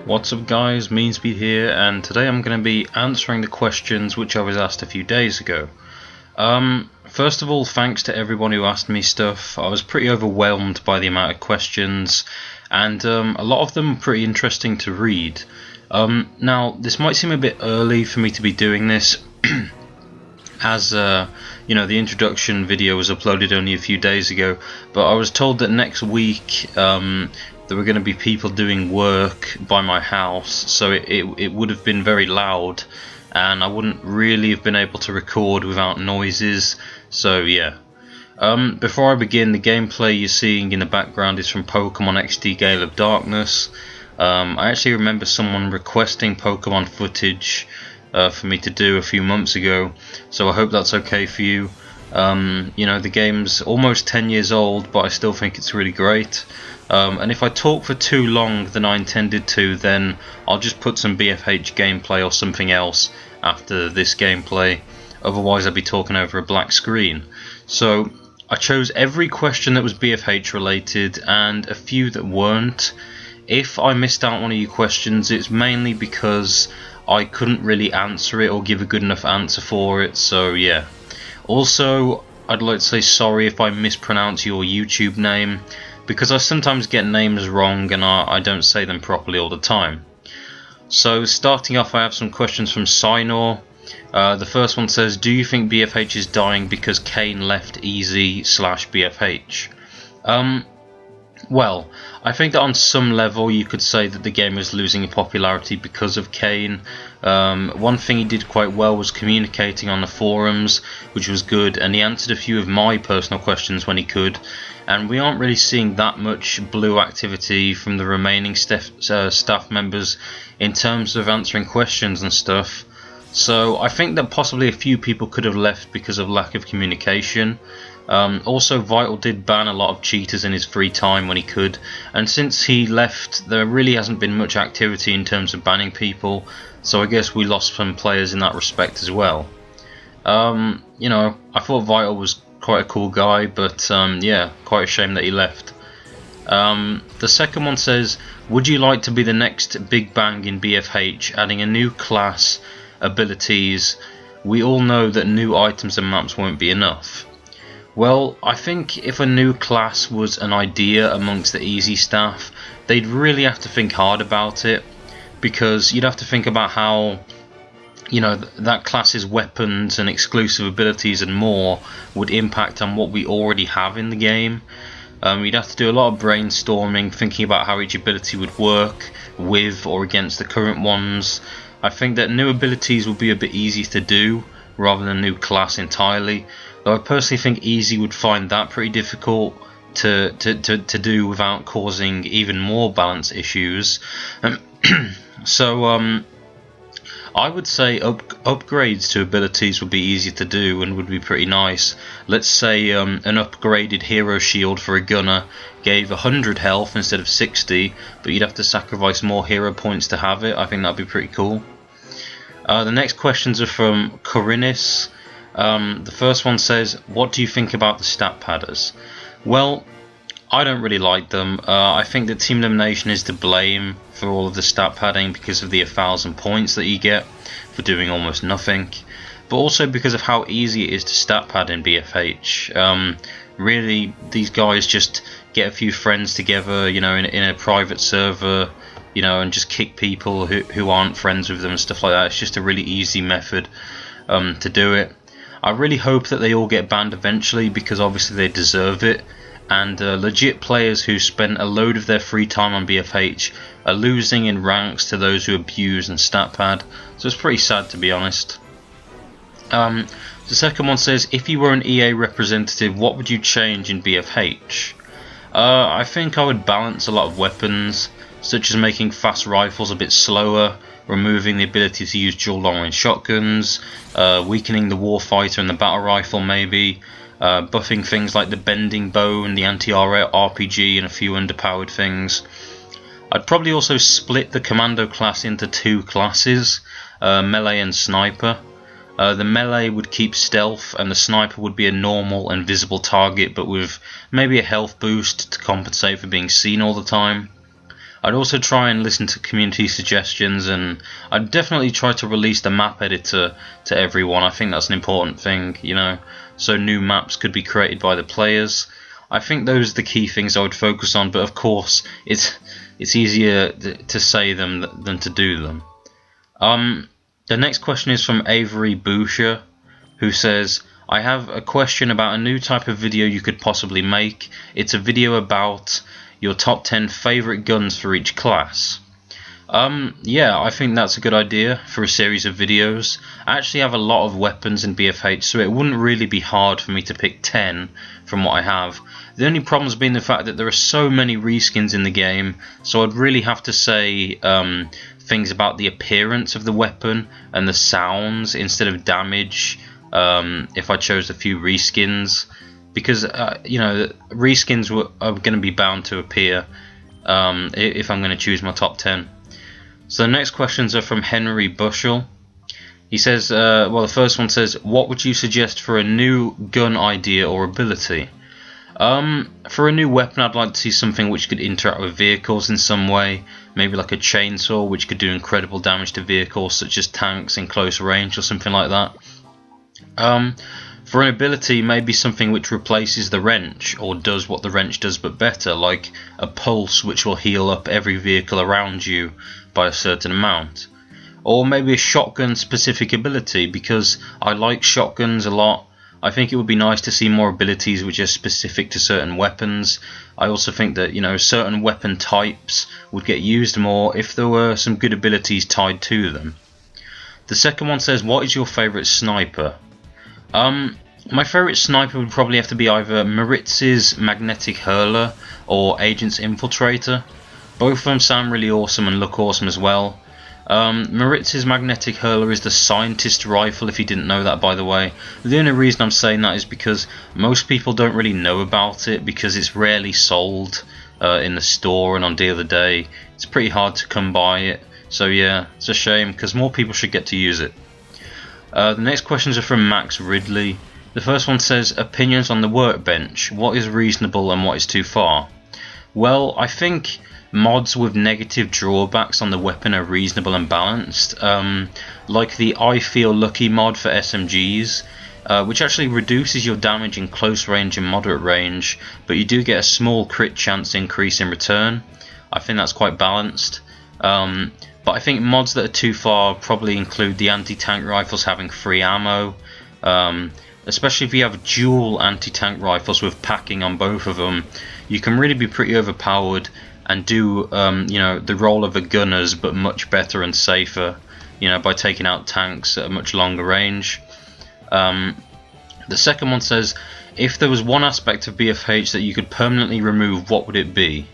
What's up guys, MeanSpeed here, and today I'm going to be answering the questions which I was asked a few days ago. First of all, thanks to everyone who asked me stuff. I was pretty overwhelmed by the amount of questions, and a lot of them were pretty interesting to read. Now, this might seem a bit early for me to be doing this, as the introduction video was uploaded only a few days ago, but I was told that next week there were going to be people doing work by my house, so it would have been very loud and I wouldn't really have been able to record without noises. So yeah, before I begin, the gameplay you're seeing in the background is from Pokemon XD Gale of Darkness. I actually remember someone requesting Pokemon footage for me to do a few months ago, so I hope that's okay for you. The game's almost 10 years old, but I still think it's really great. And if I talk for too long than I intended to, then I'll just put some BFH gameplay or something else after this gameplay. Otherwise I'd be talking over a black screen. So I chose every question that was BFH related and a few that weren't. If I missed out one of your questions, it's mainly because I couldn't really answer it or give a good enough answer for it, so yeah. Also, I'd like to say sorry if I mispronounce your YouTube name, because I sometimes get names wrong and I don't say them properly all the time. So starting off, I have some questions from Sinor. The first one says, do you think BFH is dying because Kane left Easy/BFH? Well, I think that on some level you could say that the game is losing in popularity because of Kane. One thing he did quite well was communicating on the forums, which was good, and he answered a few of my personal questions when he could, and we aren't really seeing that much blue activity from the remaining staff members in terms of answering questions and stuff. So I think that possibly a few people could have left because of lack of communication. Also, Vital did ban a lot of cheaters in his free time when he could, and since he left there really hasn't been much activity in terms of banning people, so I guess we lost some players in that respect as well. I thought Vital was quite a cool guy, but yeah, quite a shame that he left. The second one says, would you like to be the next big bang in BFH, adding a new class, abilities? We all know that new items and maps won't be enough. Well, I think if a new class was an idea amongst the Easy staff, they'd really have to think hard about it, because you'd have to think about how that class's weapons and exclusive abilities and more would impact on what we already have in the game. You'd have to do a lot of brainstorming, thinking about how each ability would work with or against the current ones. I think that new abilities would be a bit easier to do rather than a new class entirely, though I personally think Easy would find that pretty difficult to do without causing even more balance issues. So I would say upgrades to abilities would be easier to do and would be pretty nice. Let's say an upgraded hero shield for a gunner gave 100 health instead of 60, but you'd have to sacrifice more hero points to have it. I think that'd be pretty cool. The next questions are from Corinis. The first one says, what do you think about the stat padders? Well, I don't really like them. I think that Team Elimination is to blame for all of the stat padding because of the 1,000 points that you get for doing almost nothing, but also because of how easy it is to stat pad in BFH. Really, these guys just get a few friends together, in a private server, and just kick people who aren't friends with them and stuff like that. It's just a really easy method to do it. I really hope that they all get banned eventually, because obviously they deserve it, and legit players who spend a load of their free time on BFH are losing in ranks to those who abuse and stat pad, so it's pretty sad, to be honest. The second one says, if you were an EA representative, what would you change in BFH? I think I would balance a lot of weapons, such as making fast rifles a bit slower, removing the ability to use dual long range shotguns, weakening the warfighter and the battle rifle maybe, buffing things like the bending bow and the anti-RPG and a few underpowered things. I'd probably also split the commando class into two classes, melee and sniper. The melee would keep stealth and the sniper would be a normal and visible target, but with maybe a health boost to compensate for being seen all the time. I'd also try and listen to community suggestions, and I'd definitely try to release the map editor to everyone. I think that's an important thing, you know, so new maps could be created by the players. I think those are the key things I would focus on, but of course it's easier to say them than to do them. The next question is from Avery Boucher, who says, I have a question about a new type of video you could possibly make. It's a video about your top 10 favourite guns for each class. Yeah, I think that's a good idea for a series of videos. I actually have a lot of weapons in BFH, so it wouldn't really be hard for me to pick 10 from what I have. The only problem's been the fact that there are so many reskins in the game, so I'd really have to say things about the appearance of the weapon and the sounds instead of damage if I chose a few reskins. Because you know, reskins are going to be bound to appear if I'm going to choose my top 10. So the next questions are from Henry Bushell. He says, well, the first one says, what would you suggest for a new gun idea or ability? For a new weapon, I'd like to see something which could interact with vehicles in some way. Maybe like a chainsaw, which could do incredible damage to vehicles such as tanks in close range or something like that. For an ability, maybe something which replaces the wrench or does what the wrench does but better, like a pulse which will heal up every vehicle around you by a certain amount. Or maybe a shotgun specific ability, because I like shotguns a lot. I think it would be nice to see more abilities which are specific to certain weapons. I also think that, you know, certain weapon types would get used more if there were some good abilities tied to them. The second one says, what is your favourite sniper? My favourite sniper would probably have to be either Maritz's Magnetic Hurler or Agent's Infiltrator. Both of them sound really awesome and look awesome as well. Maritz's Magnetic Hurler is the scientist rifle, if you didn't know that, by the way. The only reason I'm saying that is because most people don't really know about it, because it's rarely sold in the store and on Deal of the Day. It's pretty hard to come by it, so yeah, it's a shame, because more people should get to use it. The next questions are from Max Ridley. The first one says, opinions on the workbench. What is reasonable and what is too far? Well, I think mods with negative drawbacks on the weapon are reasonable and balanced, like the I Feel Lucky mod for SMGs, which actually reduces your damage in close range and moderate range, but you do get a small crit chance increase in return. I think that's quite balanced. But I think mods that are too far probably include the anti-tank rifles having free ammo, especially if you have dual anti-tank rifles with packing on both of them. You can really be pretty overpowered and do you know, the role of the gunners, but much better and safer, you know, by taking out tanks at a much longer range. The second one says, if there was one aspect of BFH that you could permanently remove, what would it be?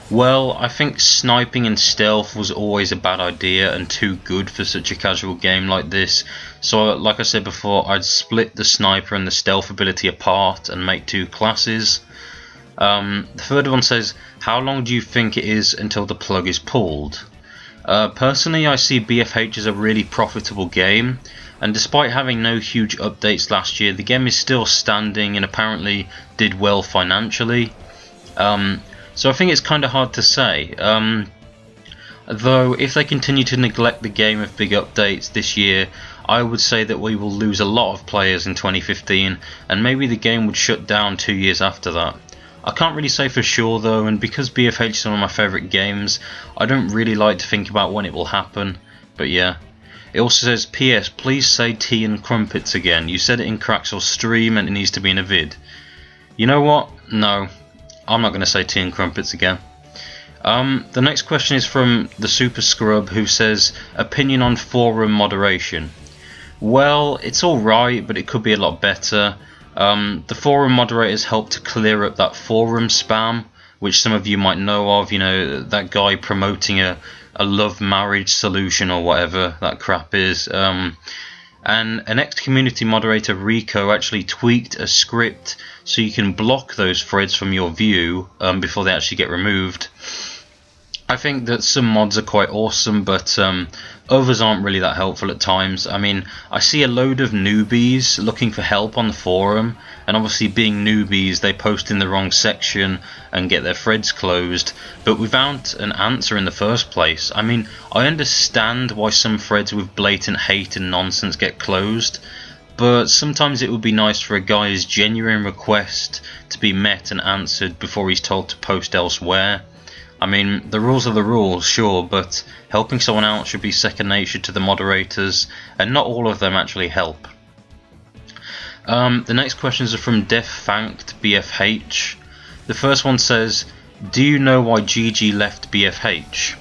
Well, I think sniping and stealth was always a bad idea and too good for such a casual game like this. So like I said before, I'd split the sniper and the stealth ability apart and make two classes. The third one says, how long do you think it is until the plug is pulled? Personally, I see BFH as a really profitable game, and despite having no huge updates last year, the game is still standing and apparently did well financially. So I think it's kind of hard to say. Though if they continue to neglect the game with big updates this year, I would say that we will lose a lot of players in 2015, and maybe the game would shut down 2 years after that. I can't really say for sure though, and because BFH is one of my favourite games, I don't really like to think about when it will happen, but yeah. It also says, PS, please say tea and crumpets again. You said it in Craxel's stream and it needs to be in a vid. You know what? No, I'm not going to say tea and crumpets again. The next question is from the Super Scrub, who says, opinion on forum moderation. Well, it's alright, but it could be a lot better. The forum moderators help to clear up that forum spam, which some of you might know of, you know, that guy promoting a love marriage solution or whatever that crap is. And an ex-community moderator, Rico, actually tweaked a script so you can block those threads from your view before they actually get removed. I think that some mods are quite awesome, but others aren't really that helpful at times. I mean, I see a load of newbies looking for help on the forum, and obviously being newbies, they post in the wrong section and get their threads closed, but without an answer in the first place. I mean, I understand why some threads with blatant hate and nonsense get closed, but sometimes it would be nice for a guy's genuine request to be met and answered before he's told to post elsewhere. I mean, the rules are the rules, sure, but helping someone out should be second nature to the moderators, and not all of them actually help. The next questions are from Defanked BFH. The first one says, do you know why GG left BFH?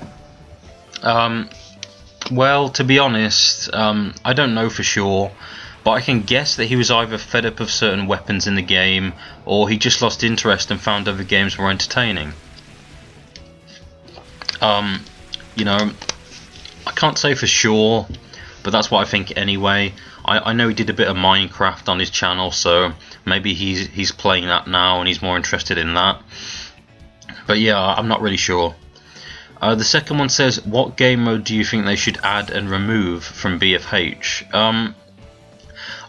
Well, to be honest, I don't know for sure, but I can guess that he was either fed up of certain weapons in the game, or he just lost interest and found other games more entertaining. You know, I can't say for sure, but that's what I think anyway. I know he did a bit of Minecraft on his channel, so maybe he's playing that now and he's more interested in that. But yeah, I'm not really sure. The second one says, what game mode do you think they should add and remove from BFH?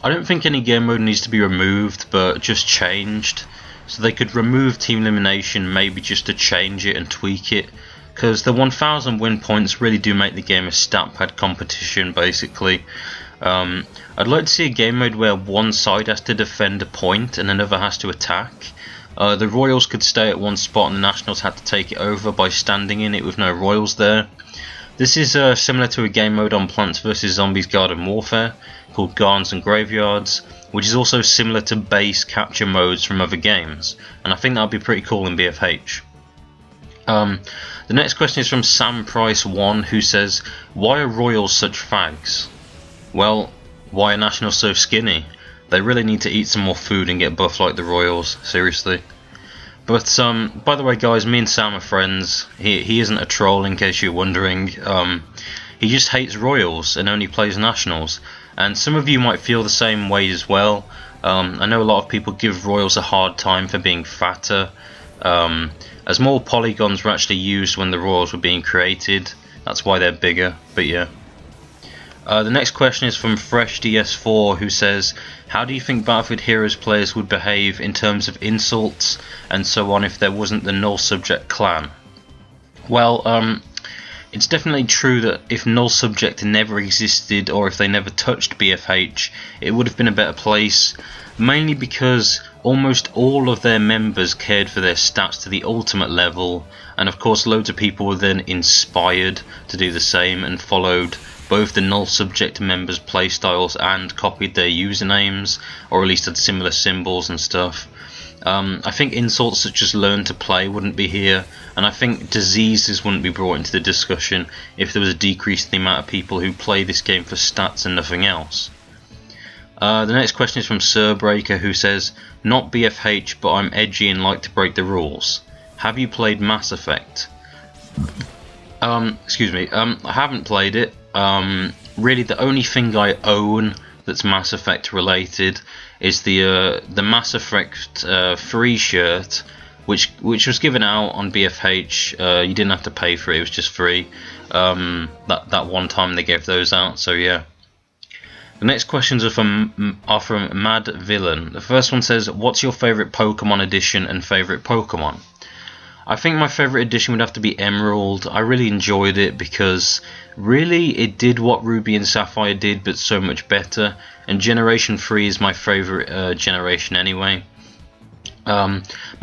I don't think any game mode needs to be removed, but just changed. So they could remove team elimination, maybe just to change it and tweak it. Because the 1000 win points really do make the game a stat pad competition, basically. I'd like to see a game mode where one side has to defend a point and another has to attack. The Royals could stay at one spot and the Nationals had to take it over by standing in it with no Royals there. This is similar to a game mode on Plants vs Zombies Garden Warfare called Gardens and Graveyards, which is also similar to base capture modes from other games, and I think that would be pretty cool in BFH. The next question is from Sam Price 1, who says, why are Royals such fags? Well, why are Nationals so skinny? They really need to eat some more food and get buff like the Royals, seriously. But by the way guys, me and Sam are friends. He isn't a troll, in case you're wondering. He just hates Royals and only plays Nationals, and some of you might feel the same way as well. I know a lot of people give Royals a hard time for being fatter, as more polygons were actually used when the Royals were being created. That's why they're bigger, but yeah. The next question is from FreshDS4, who says, how do you think Battlefield Heroes players would behave in terms of insults and so on if there wasn't the null subject clan? Well, it's definitely true that if null subject never existed, or if they never touched BFH, it would have been a better place, mainly because almost all of their members cared for their stats to the ultimate level, and of course loads of people were then inspired to do the same and followed both the null subject members' playstyles and copied their usernames, or at least had similar symbols and stuff. I think insults such as learn to play wouldn't be here, and I think diseases wouldn't be brought into the discussion if there was a decrease in the amount of people who play this game for stats and nothing else. The next question is from Surbreaker, who says, not BFH, but I'm edgy and like to break the rules. Have you played Mass Effect? Excuse me, I haven't played it. Really the only thing I own that's Mass Effect related is the Mass Effect free shirt, which was given out on BFH. You didn't have to pay for it, it was just free. That one time they gave those out, so yeah. The next questions are from Mad Villain. The first one says, what's your favourite Pokemon edition and favourite Pokemon? I think my favourite edition would have to be Emerald. I really enjoyed it because really it did what Ruby and Sapphire did, but so much better, and Generation 3 is my favourite generation anyway. My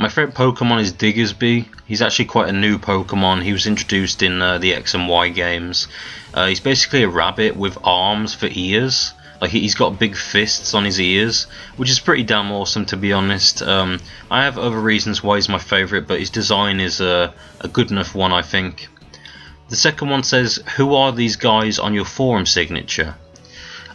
favourite Pokemon is Diggersby. He's actually quite a new Pokemon. He was introduced in the X and Y games. He's basically a rabbit with arms for ears. Like, he's got big fists on his ears, which is pretty damn awesome, to be honest. I have other reasons why he's my favourite, but his design is a good enough one, I think. The second one says, who are these guys on your forum signature?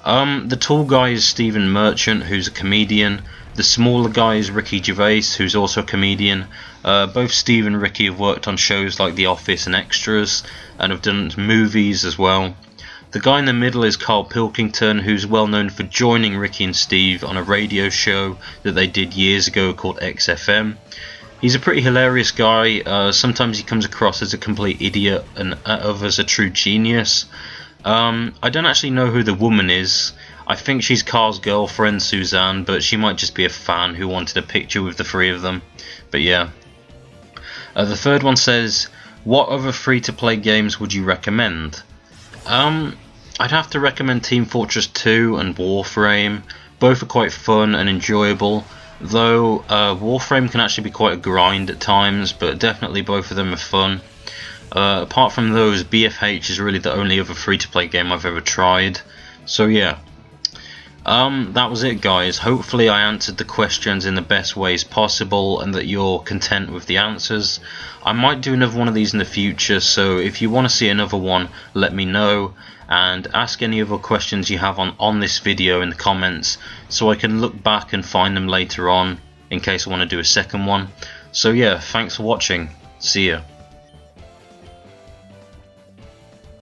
The tall guy is Stephen Merchant, who's a comedian. The smaller guy is Ricky Gervais, who's also a comedian. Both Steve and Ricky have worked on shows like The Office and Extras, and have done movies as well. The guy in the middle is Carl Pilkington, who's well known for joining Ricky and Steve on a radio show that they did years ago called XFM. He's a pretty hilarious guy. Sometimes he comes across as a complete idiot and at others a true genius. I don't actually know who the woman is. I think she's Carl's girlfriend, Suzanne, but she might just be a fan who wanted a picture with the three of them. But yeah. The third one says, what other free-to-play games would you recommend? I'd have to recommend Team Fortress 2 and Warframe. Both are quite fun and enjoyable, though Warframe can actually be quite a grind at times, but definitely both of them are fun. Apart from those, BFH is really the only other free-to-play game I've ever tried. So yeah. That was it, guys. Hopefully I answered the questions in the best ways possible and that you're content with the answers. I might do another one of these in the future, so if you want to see another one, let me know, and ask any other questions you have on this video in the comments so I can look back and find them later on in case I want to do a second one. So yeah, thanks for watching. See ya.